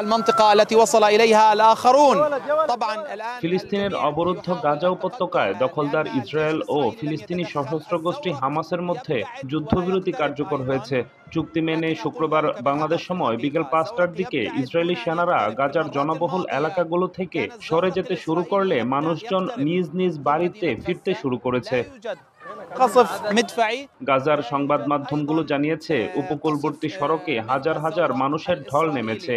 المنطقة التي وصل إليها الآخرون. طبعا الآن ফিলিস্তিনের অবরুদ্ধ গাজা উপত্যকায় দখলদার ইসরায়েল ও ফিলিস্তিনি সশস্ত্র গোষ্ঠী হামাসের মধ্যে যুদ্ধবিরতি কার্যকর হয়েছে। চুক্তি মেনে শুক্রবার বাংলাদেশ সময় বিকেল ৫টার দিকে ইসরায়েলি সেনারা গাজার জনবহুল এলাকাগুলো থেকে সরে যেতে শুরু করলে মানুষজন নিজ নিজ বাড়িতে ফিরতে শুরু করেছে। قصف مدفعي গাজার সংবাদ মাধ্যমগুলো জানিয়েছে উপকূলবর্তী সড়কে হাজার হাজার মানুষের ঢল নেমেছে।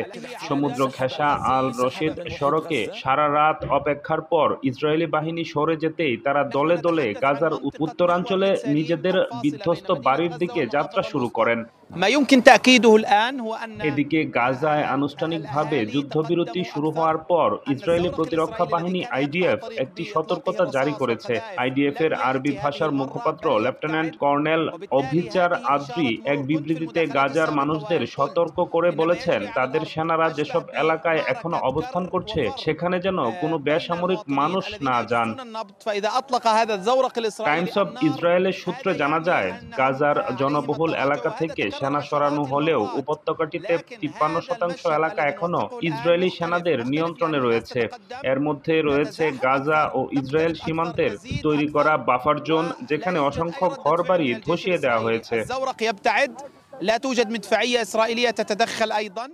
সমুদ্র ঘেঁষা আল রশিদ সড়কে সারা রাত অপেক্ষার পর ইসরায়েলি বাহিনী সরে যেতেই তারা দলে দলে গাজার উত্তরাঞ্চলে নিজেদের বিধ্বস্ত বাড়ির দিকে যাত্রা শুরু করেন। ما يمكن تأكيده الآن هو أن এদিকে গাজায় আনুষ্ঠানিকভাবে যুদ্ধবিরতি শুরু হওয়ার পর ইসরায়েলি প্রতিরক্ষা বাহিনী আইডিএফ একটি সতর্কতা জারি করেছে। আইডিএফ এর আরবি ভাষার মুখপাত্র লেফটেন্যান্ট কর্নেল অভিচার আদ্রি এক বিবৃতিতে গাজার মানুষদের সতর্ক করে বলেছেন, তাদের সেনারা যেসব এলাকায় এখনো অবস্থান করছে সেখানে যেন কোনো বেসামরিক মানুষ না যান। টাইমস অব ইসরায়েলের সূত্রে জানা যায়, গাজার জনবহুল এলাকা থেকে সেনা সরানো হলেও উপত্যকাটিতে ৫৩% এলাকা এখনো ইসরায়েলি সেনাদের নিয়ন্ত্রণে রয়েছে। এর মধ্যে রয়েছে গাজা ও ইসরায়েল সীমান্তের তৈরি করা বাফার জোন, যেখানে অসংখ্য ঘরবাড়ি ধসিয়ে দেওয়া হয়েছে। لا توجد مدفعية إسرائيلية تتدخل أيضا.